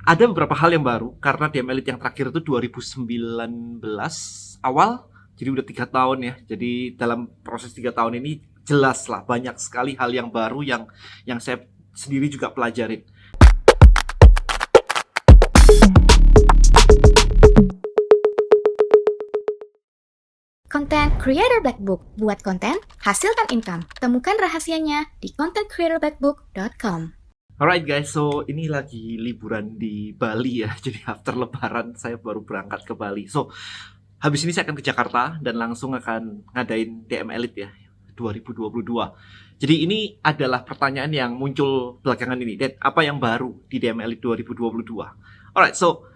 Ada beberapa hal yang baru karena DM Elite yang terakhir itu 2019 awal, jadi udah 3 tahun ya. Jadi dalam proses 3 tahun ini jelas lah banyak sekali hal yang baru yang saya sendiri juga pelajarin. Content Creator Black Book. Buat konten, hasilkan income. Temukan rahasianya di contentcreatorblackbook.com. Alright guys, so ini lagi liburan di Bali ya. Jadi after lebaran saya baru berangkat ke Bali. So habis ini saya akan ke Jakarta dan langsung akan ngadain DM Elite ya 2022. Jadi ini adalah pertanyaan yang muncul belakangan ini. Dan apa yang baru di DM Elite 2022? Alright, so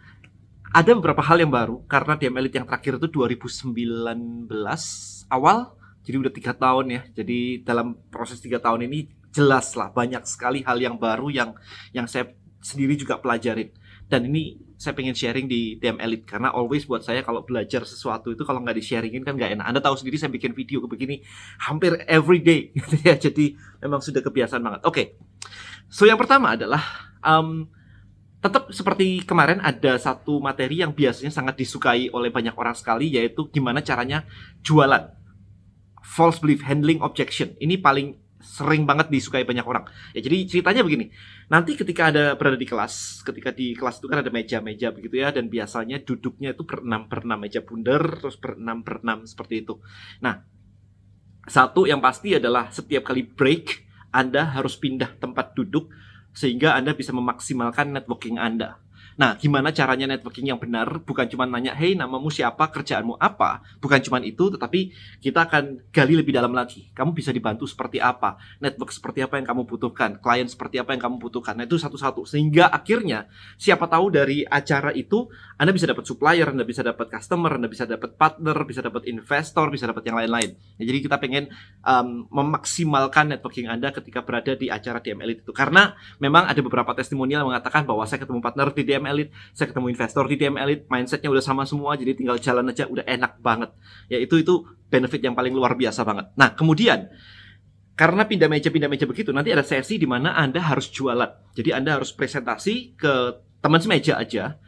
ada beberapa hal yang baru karena DM Elite yang terakhir itu 2019 awal, jadi udah 3 tahun ya. Jadi dalam proses 3 tahun ini jelas lah banyak sekali hal yang baru yang saya sendiri juga pelajarin. Dan ini saya pengen sharing di DM Elite karena always buat saya kalau belajar sesuatu itu kalau nggak di-sharingin kan nggak enak. Anda tahu sendiri saya bikin video begini hampir every day gitu ya. Jadi memang sudah kebiasaan banget. Oke. So yang pertama adalah tetap seperti kemarin ada satu materi yang biasanya sangat disukai oleh banyak orang sekali, yaitu gimana caranya jualan. False belief handling objection. Ini paling sering banget disukai banyak orang. Ya, jadi ceritanya begini. Nanti ketika berada di kelas, ketika di kelas itu kan ada meja-meja begitu ya, dan biasanya duduknya itu per 6 meja bundar, terus per 6 seperti itu. Nah, satu yang pasti adalah setiap kali break, Anda harus pindah tempat duduk sehingga Anda bisa memaksimalkan networking Anda. Nah, gimana caranya networking yang benar? Bukan cuma nanya, hey, namamu siapa, kerjaanmu apa? Bukan cuma itu, tetapi kita akan gali lebih dalam lagi. Kamu bisa dibantu seperti apa? Network seperti apa yang kamu butuhkan? Klien seperti apa yang kamu butuhkan? Nah, itu satu-satu. Sehingga akhirnya, siapa tahu dari acara itu, Anda bisa dapat supplier, Anda bisa dapat customer, Anda bisa dapat partner, bisa dapat investor, bisa dapat yang lain-lain. Ya, jadi kita pengen memaksimalkan networking Anda ketika berada di acara DM Elite itu. Karena memang ada beberapa testimonial yang mengatakan bahwa saya ketemu partner di DM Elite, saya ketemu investor di DM Elite, mindsetnya udah sama semua, jadi tinggal jalan aja udah enak banget. Ya itu benefit yang paling luar biasa banget. Nah, kemudian karena pindah meja begitu, nanti ada sesi di mana Anda harus jualan. Jadi Anda harus presentasi ke teman semeja aja,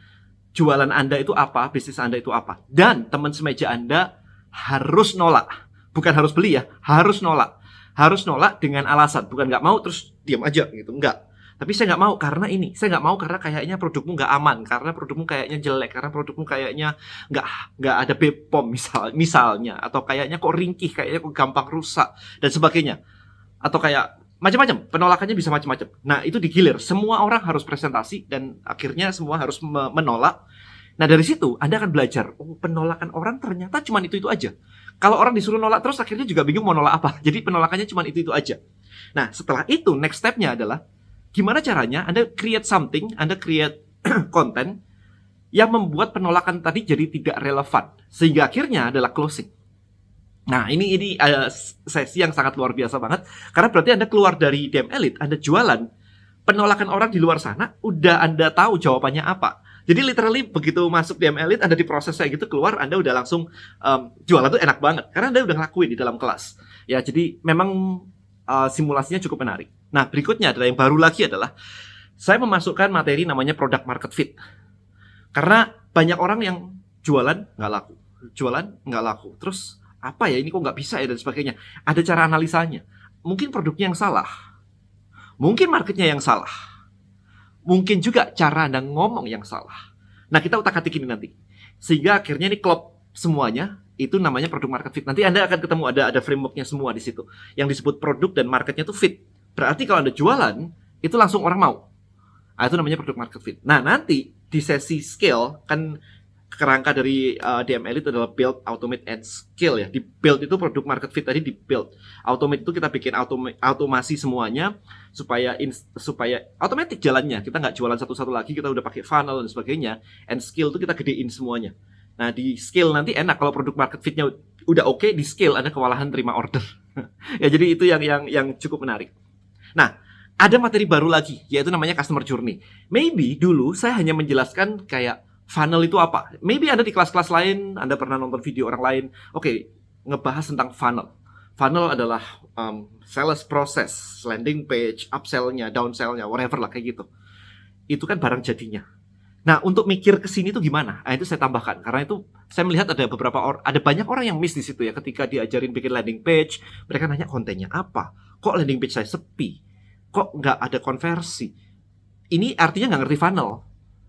jualan Anda itu apa, bisnis Anda itu apa. Dan teman semeja Anda harus nolak. Bukan harus beli ya, harus nolak. Harus nolak dengan alasan, bukan nggak mau terus diam aja gitu, enggak. Tapi saya nggak mau karena ini, saya nggak mau karena kayaknya produkmu nggak aman, karena produkmu kayaknya jelek, karena produkmu kayaknya nggak ada BPOM misalnya, atau kayaknya kok ringkih, kayaknya kok gampang rusak dan sebagainya, atau kayak macam-macam, penolakannya bisa macam-macam. Nah itu digilir, semua orang harus presentasi dan akhirnya semua harus menolak. Nah dari situ Anda akan belajar, oh penolakan orang ternyata cuma itu aja. Kalau orang disuruh nolak terus akhirnya juga bingung mau nolak apa. Jadi penolakannya cuma itu aja. Nah setelah itu next stepnya adalah gimana caranya Anda create something, Anda create konten yang membuat penolakan tadi jadi tidak relevan. Sehingga akhirnya adalah closing. Nah ini sesi yang sangat luar biasa banget. Karena berarti Anda keluar dari DM Elite, Anda jualan, penolakan orang di luar sana, udah Anda tahu jawabannya apa. Jadi literally begitu masuk DM Elite, Anda diproses kayak gitu, keluar Anda udah langsung jualan tuh enak banget. Karena Anda udah ngelakuin di dalam kelas. Ya jadi memang simulasinya cukup menarik. Nah berikutnya adalah yang baru lagi adalah saya memasukkan materi namanya product market fit. Karena banyak orang yang jualan nggak laku, terus apa ya ini kok nggak bisa ya dan sebagainya. Ada cara analisanya. Mungkin produknya yang salah, mungkin marketnya yang salah, mungkin juga cara Anda ngomong yang salah. Nah kita utak-atik ini nanti, sehingga akhirnya ini klop semuanya. Itu namanya produk market fit. Nanti Anda akan ketemu ada frameworknya semua di situ. Yang disebut produk dan marketnya itu fit. Berarti kalau Anda jualan, itu langsung orang mau. Nah, itu namanya produk market fit. Nah, nanti di sesi scale, kan kerangka dari DM Elite adalah build, automate, and scale ya. Di build itu produk market fit tadi di build. Automate itu kita bikin automasi semuanya supaya otomatis jalannya. Kita nggak jualan satu-satu lagi, kita udah pakai funnel dan sebagainya. And scale itu kita gedein semuanya. Nah di scale nanti enak kalau produk market fitnya udah oke, di scale Anda kewalahan terima order. Ya jadi itu yang cukup menarik. Nah ada materi baru lagi yaitu namanya customer journey. Maybe dulu saya hanya menjelaskan kayak funnel itu apa. Maybe Anda di kelas-kelas lain Anda pernah nonton video orang lain, oke, ngebahas tentang funnel. Funnel adalah sales process, landing page, upsell-nya, downsell-nya, whatever lah kayak gitu. Itu kan barang jadinya. Nah, untuk mikir ke sini tuh gimana? Nah, itu saya tambahkan karena itu saya melihat ada banyak orang yang miss di situ ya ketika diajarin bikin landing page, mereka nanya kontennya apa? Kok landing page saya sepi? Kok nggak ada konversi? Ini artinya nggak ngerti funnel.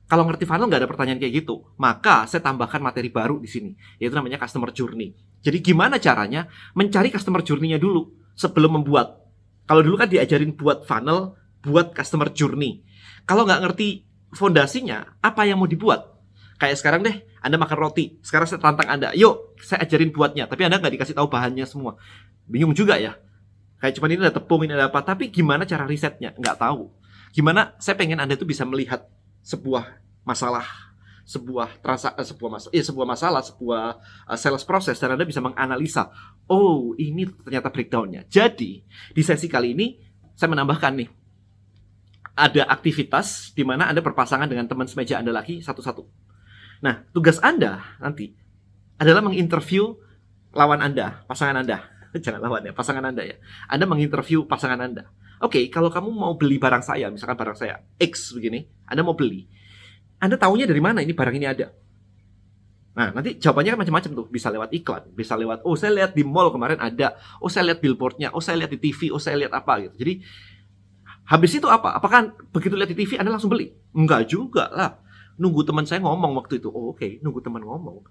Kalau ngerti funnel nggak ada pertanyaan kayak gitu. Maka saya tambahkan materi baru di sini, yaitu namanya customer journey. Jadi gimana caranya mencari customer journey-nya dulu sebelum membuat. Kalau dulu kan diajarin buat funnel, buat customer journey. Kalau nggak ngerti fondasinya, apa yang mau dibuat? Kayak sekarang deh, Anda makan roti. Sekarang saya tantang Anda, yuk saya ajarin buatnya. Tapi Anda nggak dikasih tahu bahannya semua. Bingung juga ya. Kayak cuma ini ada tepung, ini ada apa. Tapi gimana cara risetnya? Nggak tahu. Gimana saya pengen Anda tuh bisa melihat sebuah masalah, sebuah masalah, sebuah sales process, dan Anda bisa menganalisa. Oh, ini ternyata breakdown-nya. Jadi, di sesi kali ini saya menambahkan nih, ada aktivitas di mana Anda berpasangan dengan teman semeja Anda lagi satu-satu. Nah, tugas Anda nanti adalah menginterview lawan Anda, pasangan Anda. Jangan lawan ya, pasangan Anda ya. Anda menginterview pasangan Anda. Oke, kalau kamu mau beli barang saya, misalkan barang saya X begini, Anda mau beli. Anda tahunya dari mana ini barang ini ada? Nah, nanti jawabannya kan macam-macam tuh. Bisa lewat iklan, bisa lewat, oh saya lihat di mall kemarin ada, oh saya lihat billboardnya, oh saya lihat di TV, oh saya lihat apa gitu. Jadi habis itu apa? Apakah begitu lihat di TV Anda langsung beli? Enggak juga lah. Nunggu teman saya ngomong waktu itu. Oh, oke, nunggu teman ngomong.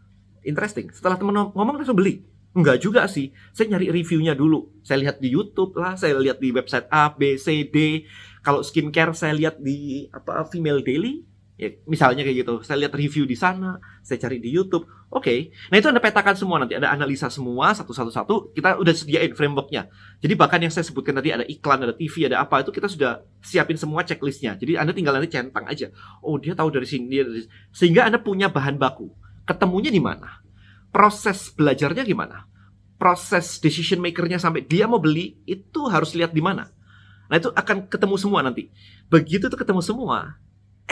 Interesting. Setelah teman ngomong langsung beli? Enggak juga sih. Saya nyari reviewnya dulu. Saya lihat di YouTube lah, saya lihat di website A, B, C, D. Kalau skincare saya lihat di Female Daily. Ya, misalnya kayak gitu. Saya lihat review di sana, saya cari di YouTube. Oke. Nah, itu Anda petakan semua nanti. Ada analisa semua satu-satu. Kita udah sediain frameworknya. Jadi bahkan yang saya sebutkan tadi ada iklan, ada TV, ada apa, itu kita sudah siapin semua checklistnya. Jadi Anda tinggal nanti centang aja. Oh, dia tahu dari sini, dia dari sini. Sehingga Anda punya bahan baku. Ketemunya di mana? Proses belajarnya gimana? Proses decision maker-nya sampai dia mau beli itu harus lihat di mana. Nah, itu akan ketemu semua nanti. Begitu itu ketemu semua,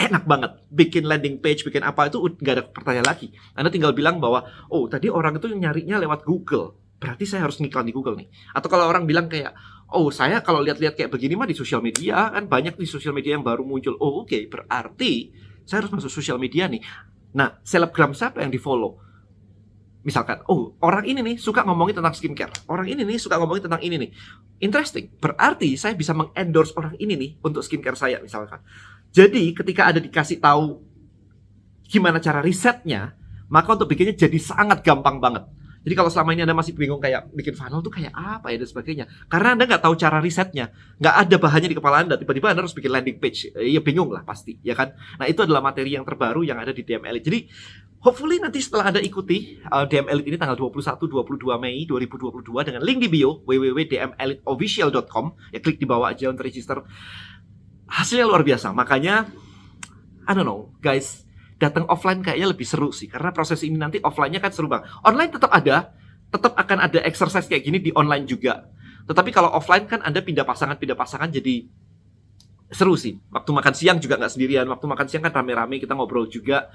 enak banget. Bikin landing page, bikin apa itu nggak ada pertanyaan lagi. Anda tinggal bilang bahwa, oh tadi orang itu nyarinya lewat Google. Berarti saya harus ngiklan di Google nih. Atau kalau orang bilang kayak, oh saya kalau lihat-lihat kayak begini mah di sosial media, kan banyak di sosial media yang baru muncul. Oh oke, berarti saya harus masuk sosial media nih. Nah, selebgram siapa yang di follow? Misalkan, oh orang ini nih suka ngomongin tentang skincare. Orang ini nih suka ngomongin tentang ini nih. Interesting. Berarti saya bisa mengendorse orang ini nih untuk skincare saya misalkan. Jadi ketika ada dikasih tahu gimana cara risetnya, maka untuk bikinnya jadi sangat gampang banget. Jadi kalau selama ini Anda masih bingung kayak bikin funnel tuh kayak apa ya dan sebagainya, karena Anda nggak tahu cara risetnya, nggak ada bahannya di kepala Anda, tiba-tiba Anda harus bikin landing page, ya bingung lah pasti, ya kan? Nah itu adalah materi yang terbaru yang ada di DM Elite. Jadi hopefully nanti setelah Anda ikuti DM Elite ini tanggal 21-22 Mei 2022 dengan link di bio www.dmeliteofficial.com, ya klik di bawah aja untuk register. Hasilnya luar biasa, makanya I don't know guys, datang offline kayaknya lebih seru sih, karena proses ini nanti offline-nya kan seru banget. Online tetap ada, tetap akan ada exercise kayak gini di online juga. Tetapi kalau offline kan Anda pindah pasangan jadi seru sih. Waktu makan siang juga nggak sendirian, waktu makan siang kan rame-rame, kita ngobrol juga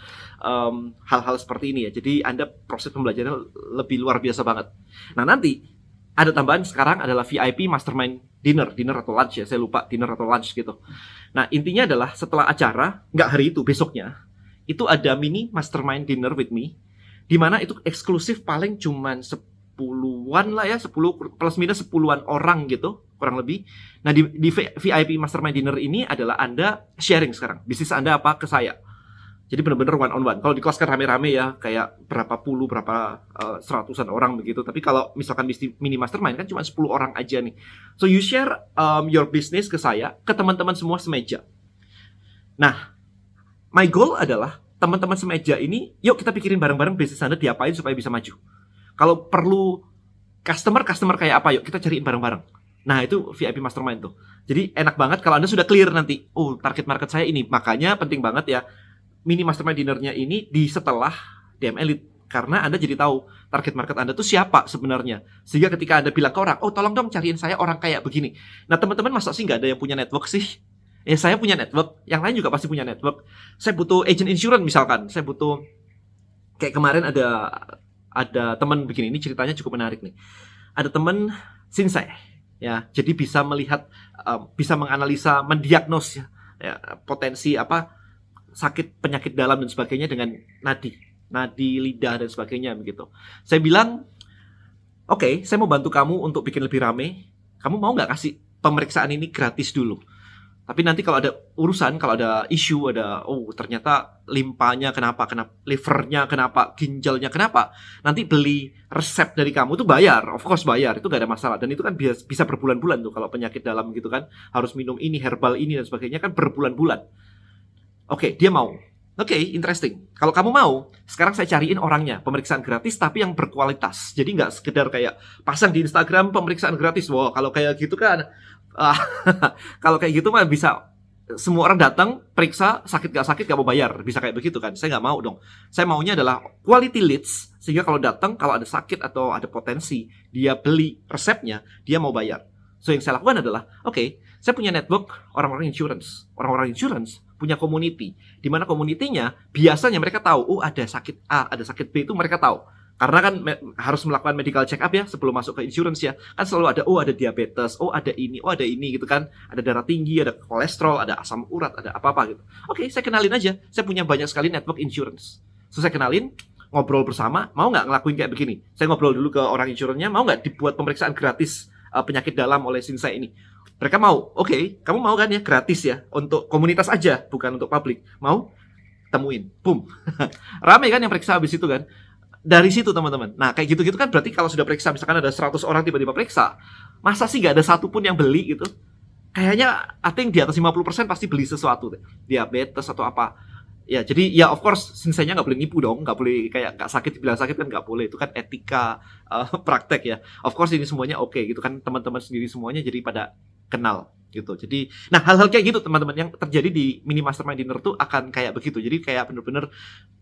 hal-hal seperti ini ya. Jadi Anda proses pembelajarannya lebih luar biasa banget. Nah nanti ada tambahan sekarang adalah VIP Mastermind dinner atau lunch ya, saya lupa dinner atau lunch gitu. Nah intinya adalah setelah acara, nggak hari itu, besoknya itu ada mini mastermind dinner with me, di mana itu eksklusif paling cuman 10-an lah ya, 10 plus minus 10-an orang gitu, kurang lebih. Nah di VIP mastermind dinner ini adalah Anda sharing sekarang, bisnis Anda apa ke saya. Jadi benar-benar one on one. Kalau di kelas kan rame-rame ya, kayak berapa seratusan orang begitu. Tapi kalau misalkan mini mastermind kan cuma 10 orang aja nih. So you share your business ke saya, ke teman-teman semua semeja. Nah, my goal adalah teman-teman semeja ini, yuk kita pikirin bareng-bareng bisnis Anda diapain supaya bisa maju. Kalau perlu customer kayak apa, yuk kita cariin bareng-bareng. Nah, itu VIP Mastermind tuh. Jadi enak banget kalau Anda sudah clear nanti. Oh, target market saya ini. Makanya penting banget ya, mini Mastermind dinner-nya ini di setelah DM Elite. Karena Anda jadi tahu target market Anda tuh siapa sebenarnya. Sehingga ketika Anda bilang ke orang, oh tolong dong cariin saya orang kayak begini. Nah, teman-teman masa sih nggak ada yang punya network sih? Ya saya punya network, yang lain juga pasti punya network. Saya butuh agent insurance misalkan, saya butuh, kayak kemarin ada teman begini, ini ceritanya cukup menarik nih. Ada teman Sinsei, ya, jadi bisa melihat, bisa menganalisa, mendiagnos ya, potensi apa sakit penyakit dalam dan sebagainya dengan nadi lidah dan sebagainya begitu. Saya bilang, oke, saya mau bantu kamu untuk bikin lebih rame. Kamu mau nggak kasih pemeriksaan ini gratis dulu? Tapi nanti kalau ada urusan, kalau ada isu, ternyata limpanya kenapa, livernya kenapa, ginjalnya kenapa, nanti beli resep dari kamu itu bayar, of course bayar, itu gak ada masalah. Dan itu kan bisa berbulan-bulan tuh kalau penyakit dalam gitu kan, harus minum ini, herbal ini dan sebagainya kan berbulan-bulan. Oke, dia mau. Oke, interesting. Kalau kamu mau, sekarang saya cariin orangnya, pemeriksaan gratis tapi yang berkualitas. Jadi nggak sekedar kayak pasang di Instagram pemeriksaan gratis. Wow, kalau kayak gitu kan, kalau kayak gitu mah bisa semua orang datang, periksa, sakit gak mau bayar. Bisa kayak begitu kan, saya nggak mau dong. Saya maunya adalah quality leads, sehingga kalau datang, kalau ada sakit atau ada potensi, dia beli resepnya, dia mau bayar. So yang saya lakukan adalah, oke, saya punya network orang-orang insurance. Orang-orang insurance punya community, di mana community-nya biasanya mereka tahu, ada sakit A, ada sakit B, itu mereka tahu. Karena kan harus melakukan medical check up ya sebelum masuk ke insurance ya. Kan selalu ada, ada diabetes, ada ini gitu kan. Ada darah tinggi, ada kolesterol, ada asam urat, ada apa-apa gitu. Oke, saya kenalin aja. Saya punya banyak sekali network insurance. So saya kenalin, ngobrol bersama, mau nggak ngelakuin kayak begini? Saya ngobrol dulu ke orang insurance-nya, mau nggak dibuat pemeriksaan gratis penyakit dalam oleh Shinsei ini? Mereka mau. Oke, kamu mau kan ya gratis ya, untuk komunitas aja, bukan untuk publik. Mau? Temuin. Boom. Rame kan yang periksa habis itu kan. Dari situ teman-teman. Nah kayak gitu-gitu kan berarti kalau sudah periksa, misalkan ada 100 orang tiba-tiba periksa, masa sih gak ada satupun yang beli gitu? Kayaknya I think di atas 50% pasti beli sesuatu deh. Diabetes atau apa. Ya jadi ya of course Shinsei-nya gak boleh nipu dong. Gak boleh kayak gak sakit dibilang sakit kan gak boleh. Itu kan etika praktek ya. Of course ini semuanya oke gitu kan. Teman-teman sendiri semuanya jadi pada kenal gitu. Jadi nah hal-hal kayak gitu teman-teman yang terjadi di mini mastermind dinner tuh akan kayak begitu. Jadi kayak bener-bener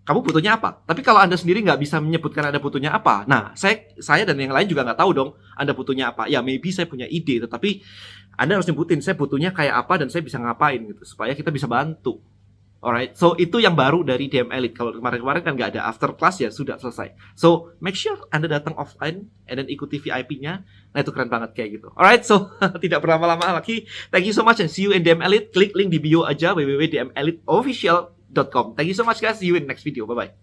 kamu butuhnya apa? Tapi kalau Anda sendiri nggak bisa menyebutkan Anda butuhnya apa, nah saya dan yang lain juga nggak tahu dong Anda butuhnya apa. Ya maybe saya punya ide, tetapi Anda harus nyebutin saya butuhnya kayak apa dan saya bisa ngapain gitu supaya kita bisa bantu. Alright, so itu yang baru dari DM Elite. Kalau kemarin-kemarin kan nggak ada after class ya sudah selesai. So make sure Anda datang offline and then ikuti VIP-nya. Nah itu keren banget kayak gitu. Alright, so tidak berlama-lama lagi. Thank you so much and see you in DM Elite. Klik link di bio aja www.dmeliteofficial.com. Thank you so much guys. See you in next video. Bye bye.